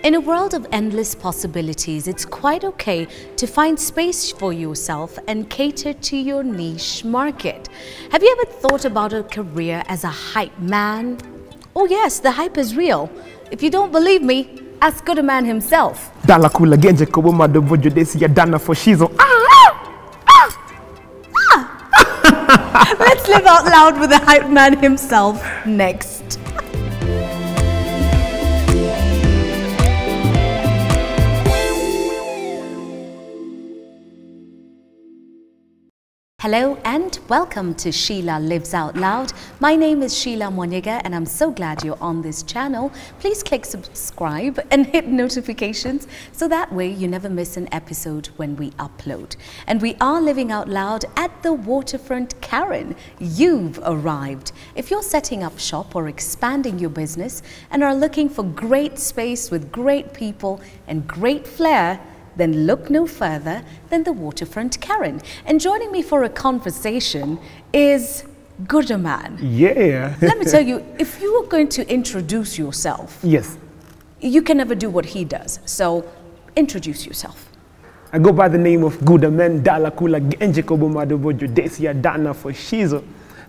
In a world of endless possibilities, it's quite okay to find space for yourself and cater to your niche market. Have you ever thought about a career as a hype man? Oh yes, the hype is real. If you don't believe me, ask Guda Man himself. Let's live out loud with the hype man himself next. Hello and welcome to Sheila Lives Out Loud. My name is Sheila Mwanyega and I'm so glad you're on this channel. Please click subscribe and hit notifications so that way you never miss an episode when we upload. And we are living out loud at the waterfront. Karen, you've arrived. If you're setting up shop or expanding your business and are looking for great space with great people and great flair, then look no further than the waterfront Karen. And joining me for a conversation is Guda Man. Yeah. Let me tell you, if you are going to introduce yourself, yes, you can never do what he does. So introduce yourself. I go by the name of Guda Man, Dalakula Genjekobomadobojo Desia Dana for Shizo.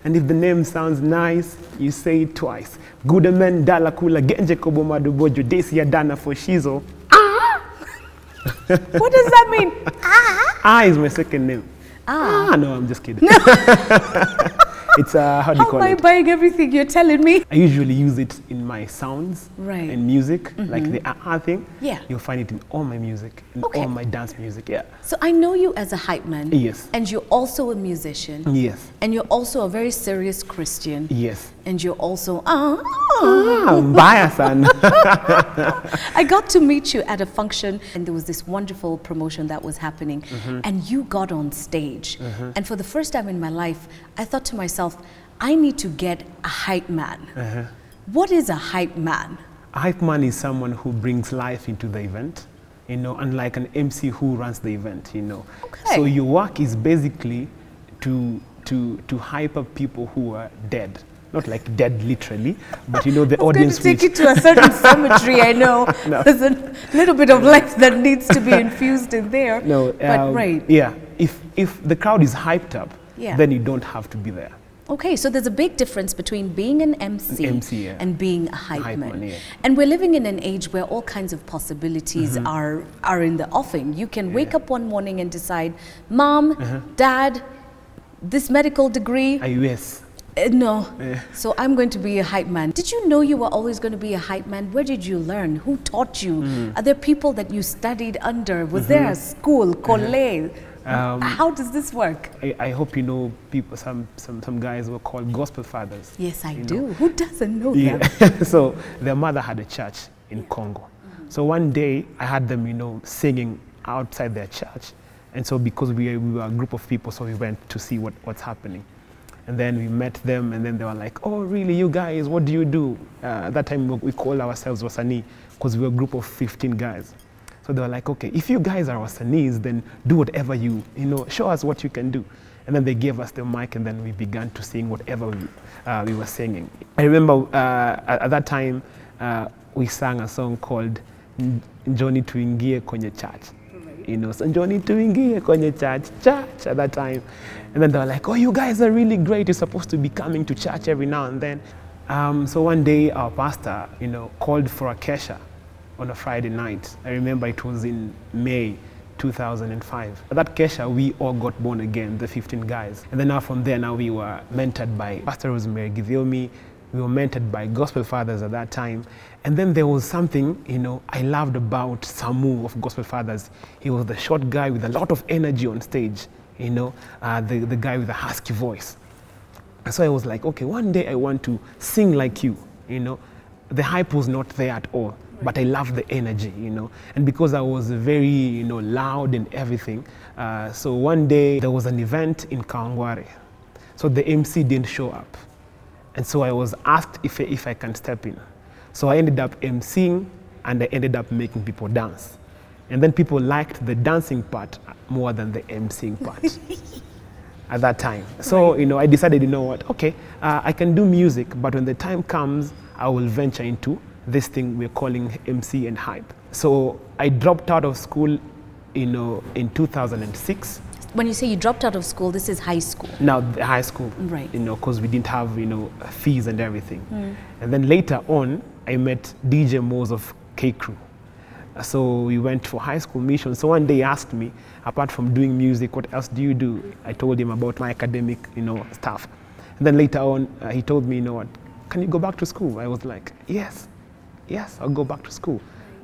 And if the name sounds nice, you say it twice. Guda Man, Dalakula Genjekobomadobojo Desia Dana for Shizo. What does that mean? Is my second name. No, I'm just kidding. It's how do you call it? How am I buying everything you're telling me? I usually use it in my sounds and music, like the thing. Yeah. You'll find it in all my music, in all my dance music, yeah. So I know you as a hype man. Yes. And you're also a musician. Yes. And you're also a very serious Christian. Yes. And you're also bias. I got to meet you at a function and there was this wonderful promotion that was happening and you got on stage. And for the first time in my life, I thought to myself, I need to get a hype man. What is a hype man? A hype man is someone who brings life into the event, you know, unlike an MC who runs the event, you know. Okay. So your work is basically to hype up people who are dead. Not like dead literally, but you know the audience. Going to take it to a certain cemetery. I know there's a little bit of life that needs to be infused in there. No, but right. Yeah, if the crowd is hyped up, then you don't have to be there. Okay, so there's a big difference between being an MC, and being a hype man. Yeah. And we're living in an age where all kinds of possibilities are in the offing. You can wake up one morning and decide, Mom, Dad, this medical degree. Yes. No. So I'm going to be a hype man. Did you know you were always going to be a hype man? Where did you learn? Who taught you? Are there people that you studied under? Was there a school, college? How does this work? I hope you know people. Some guys were called gospel fathers. Yes, I do. Who doesn't know them? So their mother had a church in Congo. So one day I had them, you know, singing outside their church. And so because we were a group of people, so we went to see what's happening. And then we met them, and then they were like, "Oh, really, you guys? What do you do?" At that time, we called ourselves Wasani because we were a group of 15 guys. So they were like, "Okay, if you guys are Wasanis, then do whatever you know, show us what you can do." And then they gave us the mic, and then we began to sing whatever we were singing. I remember at that time we sang a song called "Njoni Tuingie Kwenye Church." You know, so Njoni Tuingie Kwenye Church at that time. And then they were like, "Oh, you guys are really great. You're supposed to be coming to church every now and then." So one day our pastor, you know, called for a kesha on a Friday night. I remember it was in May 2005. At that kesha, we all got born again, the 15 guys. And then now from there, now we were mentored by Pastor Rosemary Githiomi. We were mentored by gospel fathers at that time. And then there was something, you know, I loved about Samu of Gospel Fathers. He was the short guy with a lot of energy on stage, you know, the guy with a husky voice. And so I was like, okay, one day I want to sing like you, you know. The hype was not there at all, but I loved the energy, you know. And because I was very, you know, loud and everything, so one day there was an event in Kawangware. So the MC didn't show up. And so I was asked if I can step in. So I ended up emceeing and I ended up making people dance. And then people liked the dancing part more than the emceeing part at that time. So, you know, I decided, you know what, okay, I can do music, but when the time comes, I will venture into this thing we're calling MC and hype. So I dropped out of school, in 2006. When you say you dropped out of school, this is high school. Now, the high school, right? Because we didn't have, fees and everything. And then later on, I met DJ Moz of K Crew. So we went for high school mission. So one day he asked me, apart from doing music, what else do you do? I told him about my academic, stuff. And then later on, he told me, what, can you go back to school? I was like, yes, I'll go back to school.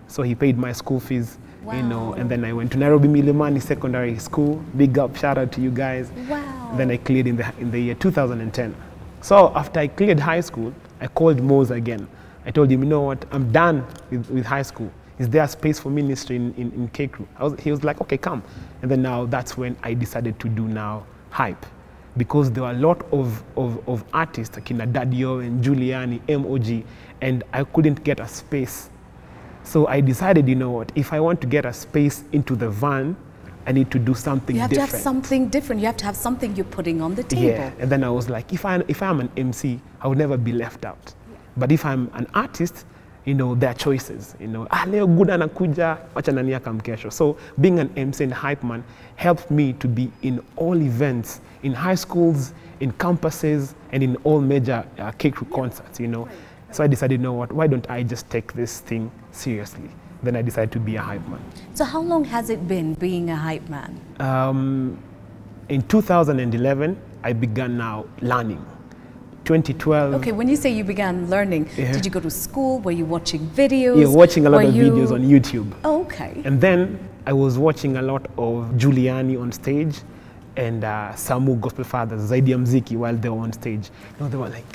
So he paid my school fees, wow. And then I went to Nairobi Milimani Secondary School. Big up, shout out to you guys. Wow. And then I cleared in the year 2010. So after I cleared high school, I called Moz again. I told him, what, I'm done with high school. Is there a space for ministry in K Crew? He was like, okay, come. And then now that's when I decided to do now hype. Because there were a lot of artists, like Daddio and Giuliani, MOG, and I couldn't get a space. So I decided, what, if I want to get a space into the van, I need to do something different. You have to have something different. You have to have something you're putting on the table. Yeah, and then I was like, if I'm an MC, I would never be left out. Yeah. But if I'm an artist, there are choices. Leo Guda anakuja, wacha nani akamkesho. So being an MC and hype man helped me to be in all events, in high schools, in campuses, and in all major K Crew concerts, So I decided, what, why don't I just take this thing seriously? Then I decided to be a hype man. So how long has it been being a hype man? In 2011, I began now learning. 2012. Okay, when you say you began learning, did you go to school? Were you watching videos? Yeah, watching a lot of videos on YouTube. Oh, okay. And then I was watching a lot of Giuliani on stage and Samu Gospel Fathers, Zaidi ya Mziki, while they were on stage. They were like,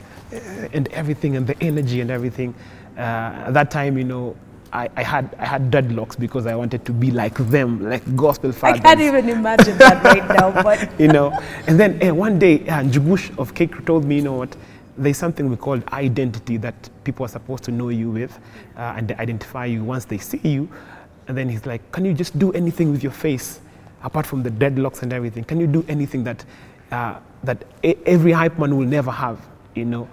and everything, and the energy and everything. At that time, I had dreadlocks because I wanted to be like them, like Gospel Fathers. I can't even imagine that right now, but And then one day, Njugush of K Crew told me, what, there's something we call identity that people are supposed to know you with, and they identify you once they see you. And then he's like, can you just do anything with your face, apart from the dreadlocks and everything? Can you do anything that every hype man will never have, And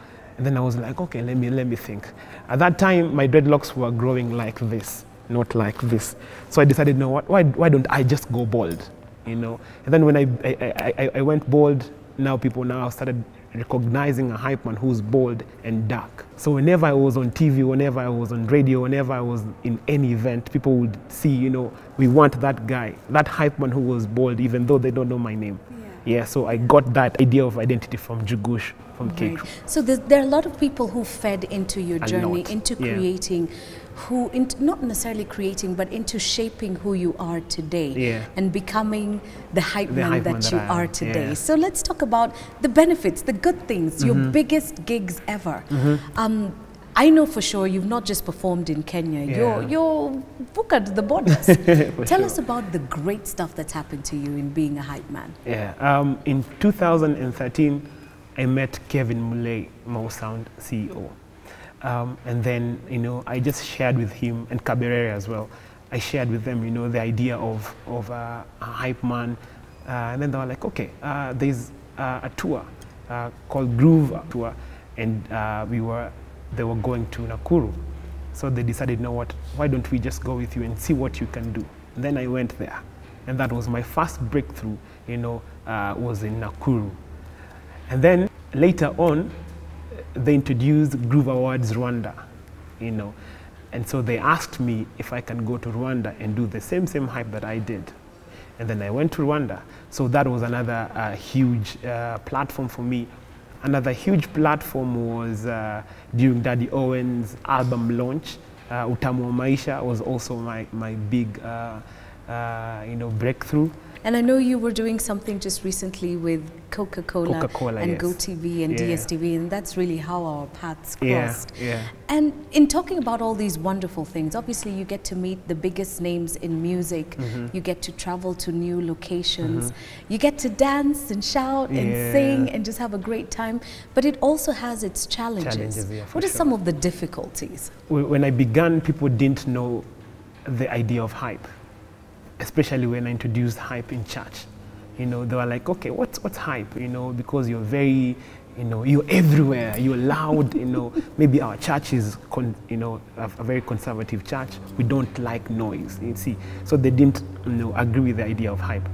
then I was like, okay, let me think. At that time, my dreadlocks were growing like this, not like this. So I decided, what, why don't I just go bald, And then when I went bald, now people now started recognizing a hype man who's bold and dark. So whenever I was on TV, whenever I was on radio, whenever I was in any event, people would see, we want that guy, that hype man who was bold, even though they don't know my name. Yeah, so I got that idea of identity from Njugush, from K Crew. So there are a lot of people who fed into your journey, into creating, not necessarily creating, but into shaping who you are today and becoming the hype man that you are today. So let's talk about the benefits, the good things, your biggest gigs ever. I know for sure you've not just performed in Kenya, you're booked at the borders. Tell us about the great stuff that's happened to you in being a hype man. Yeah, in 2013, I met Kevin Muley, Mo Sound CEO. And then, I just shared with him, and Kaberere as well, I shared with them, the idea of a hype man. And then they were like, okay, there's a tour called Groove Tour, and they were going to Nakuru. So they decided, what, why don't we just go with you and see what you can do? And then I went there. And that was my first breakthrough, was in Nakuru. And then later on, they introduced Groove Awards Rwanda, And so they asked me if I can go to Rwanda and do the same hype that I did. And then I went to Rwanda. So that was another huge platform for me. Another huge platform was during Daddy Owen's album launch. Utamu wa Maisha was also my big breakthrough. And I know you were doing something just recently with Coca-Cola and GoTV and DSTV, and that's really how our paths crossed. And in talking about all these wonderful things, obviously you get to meet the biggest names in music, you get to travel to new locations, you get to dance and shout and sing and just have a great time, but it also has its challenges. What are some of the difficulties? When I began, people didn't know the idea of hype, especially when I introduced hype in church. They were like, okay, what's hype? Because you're very, you know, you're everywhere, you're loud, you know. Maybe our church is, you know, a very conservative church. We don't like noise, you see. So they didn't, you know, agree with the idea of hype.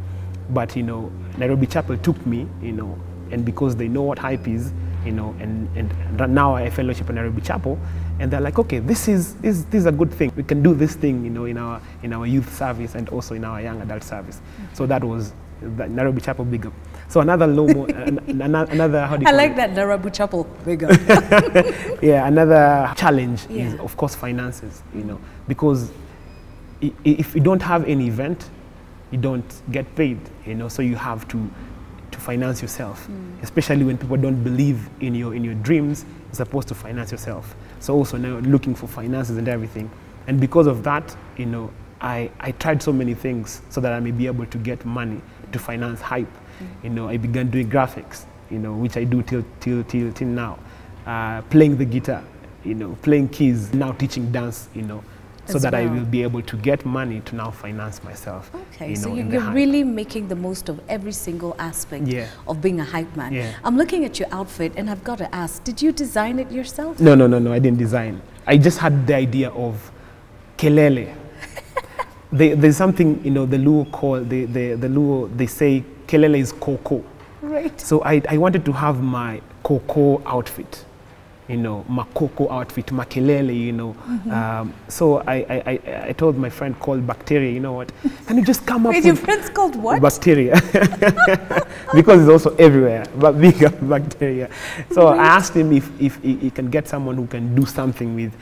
But, you know, Nairobi Chapel took me, you know, and because they know what hype is, you know, and now I fellowship at Nairobi Chapel, and they're like, okay, this is a good thing. We can do this thing, you know, in our youth service and also in our young adult service. So that was the Nairobi Chapel big up. So another another how do you I call like it? that, Nairobi Chapel big up. Yeah, another challenge is of course finances, you know, because if you don't have any event, you don't get paid, you know, so you have to finance yourself, especially when people don't believe in your dreams. You're supposed to finance yourself. So also now looking for finances and everything, and because of that, you know, I tried so many things so that I may be able to get money to finance hype. You know, I began doing graphics, you know, which I do till now, playing the guitar, you know, playing keys, now teaching dance, you know, so that I will be able to get money to now finance myself. Okay, so you're really making the most of every single aspect of being a hype man. Yeah. I'm looking at your outfit and I've got to ask, did you design it yourself? No, I didn't design. I just had the idea of kelele. There's something, you know, the Luo call, the Luo, they say kelele is koko. Right. So I wanted to have my koko outfit. You know, my cocoa outfit, my kelele, you know. So I told my friend called Bacteria, you know what, can you just come up with... Your friend's called what? Bacteria. Because it's also everywhere, but big Bacteria. So I asked him if he can get someone who can do something with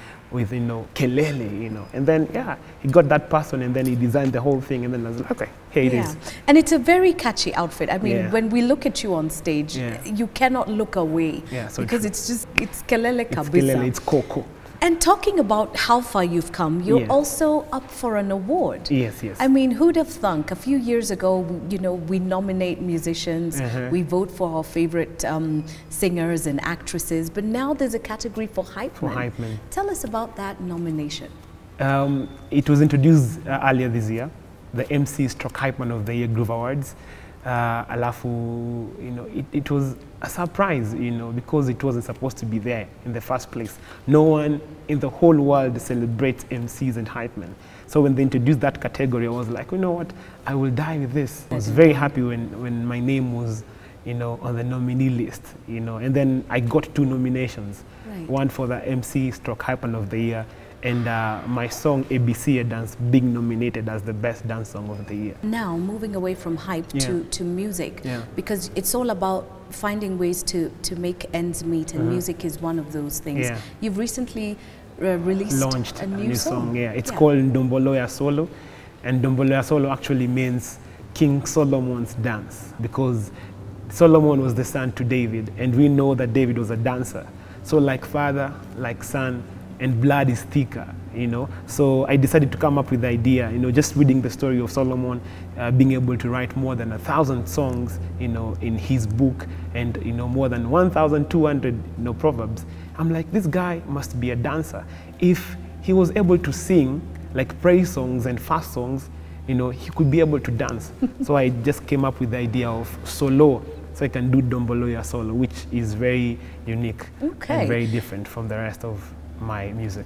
you know, kelele, you know. And then, yeah, he got that person and then he designed the whole thing and then I was like, okay, here it is. And it's a very catchy outfit. I mean, when we look at you on stage, you cannot look away because it's just, it's kelele kabisa. It's kelele, it's coco. And talking about how far you've come, you're also up for an award. Yes. I mean, who'd have thunk? A few years ago, you know, we nominate musicians, we vote for our favorite singers and actresses, but now there's a category for hype men. Tell us about that nomination. It was introduced earlier this year, the MC/Hype Man of the Year Groove Awards. Alafu, you know, it was a surprise, you know, because it wasn't supposed to be there in the first place. No one in the whole world celebrates MCs and hype men. So when they introduced that category, I was like, you know what, I will die with this. I was very happy when my name was, you know, on the nominee list, you know, and then I got 2 nominations. One for the MC/Hype Man of the Year, and my song ABC Dance being nominated as the best dance song of the year. Now moving away from hype to music, because it's all about finding ways to make ends meet, and music is one of those things. You've recently launched a new song. It's called Ndomboloya Solo, and Ndomboloya Solo actually means King Solomon's dance, because Solomon was the son to David, and we know that David was a dancer. So like father, like son, and blood is thicker, you know. So I decided to come up with the idea, you know, just reading the story of Solomon, being able to write more than 1,000 songs, you know, in his book, and, you know, more than 1,200, you know, proverbs. I'm like, this guy must be a dancer. If he was able to sing like praise songs and fast songs, you know, he could be able to dance. So I just came up with the idea of solo, so I can do Ndomboloya Solo, which is very unique and very different from the rest of my music.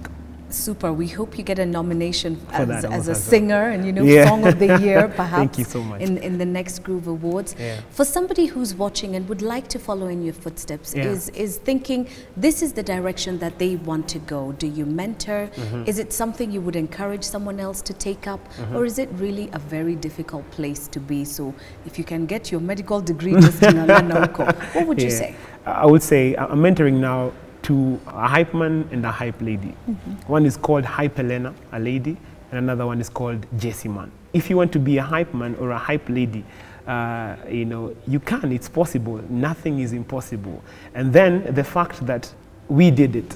Super. We hope you get a nomination as a singer and, you know, Song of the Year, perhaps. Thank you so much. In the next Groove Awards. For somebody who's watching and would like to follow in your footsteps, is thinking this is the direction that they want to go. Do you mentor? Is it something you would encourage someone else to take up? Or is it really a very difficult place to be? So if you can get your medical degree just in Ananoko, what would you say? I would say I'm mentoring now to a hype man and a hype lady. One is called Hype Elena, a lady, and another one is called Jessie Man. If you want to be a hype man or a hype lady, you know, you can, it's possible. Nothing is impossible. And then the fact that we did it,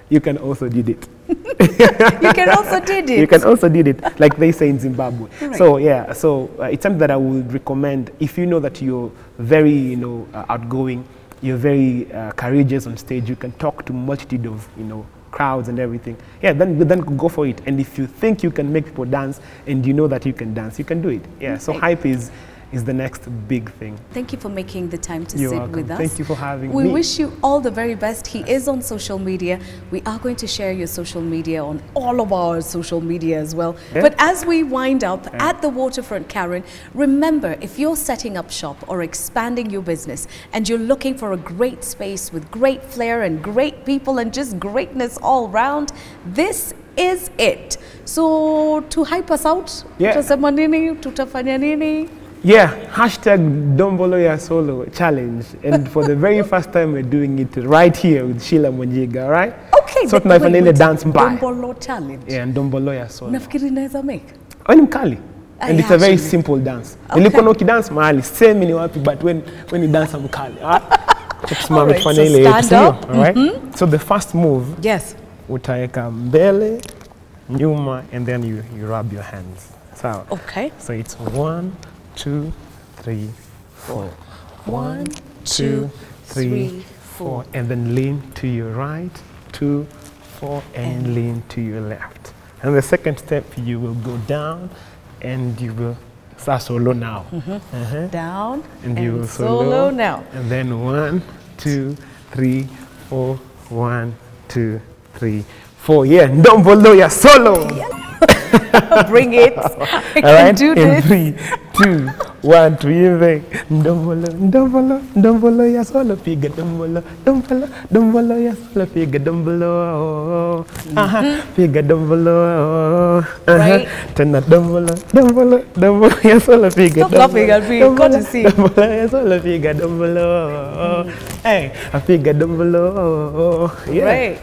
you can also did it. You can also did it. You can also did it, like they say in Zimbabwe. So yeah, so it's something that I would recommend if you know that you're very, you know, outgoing, you're very courageous on stage, you can talk to a multitude of, you know, crowds and everything. Yeah, then go for it. And if you think you can make people dance and you know that you can dance, you can do it. Yeah, so hype is is the next big thing. Thank you for making the time to You're sit welcome. with us. Thank you for having we me. We wish you all the very best. He is on social media. We are going to share your social media on all of our social media as well. Yeah. But as we wind up at the waterfront, Karen, remember, if you're setting up shop or expanding your business and you're looking for a great space with great flair and great people and just greatness all round, this is it. So to hype us out, tutasema nini, tutafanya nini? Yeah, hashtag Dombolo Ya Solo challenge. And for the very first time, we're doing it right here with Sheila Mwanyiga, right? Okay. So tunafanya ile dance mbaya. Dombolo challenge. Yeah, and Dombolo Ya Solo. Nafikiri naweza make. Ni mkali. And it's a very simple dance. Nilipo no kidance mahali, same ni wapi, but when you dance mkali. Alright, so stand up. Alright? So the first move, yes, utaeka mbele, nyuma, and then you rub your hands. So, okay. So it's 1, 2, 3, 4. 1, 2, 3, 4. And then lean to your right, 2, 4, and lean to your left. And the second step, you will go down and you will start solo now. Down and you will solo now. And then 1, 2, 3, 4. 1, 2, 3, 4. Yeah, Dombolo Ya Solo. Bring it. I can do in this. 3, 2, 1, 3. Dombolo Ya Solo. Piga Dombolo Ya Solo. Piga Dombolo. Piga Dombolo. Right. Tena Dombolo Ya Solo. Piga Stop laughing at me. Got to see. Dombolo Ya Solo. Piga Dombolo. Hey, Piga Dombolo. Yeah. Right.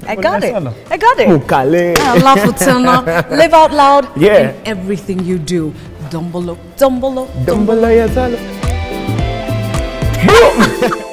I got it. I got it. Mukale. I love Utana. Live out loud Yeah. in everything you do. Dombolo. Dombolo Ya Solo. Boom!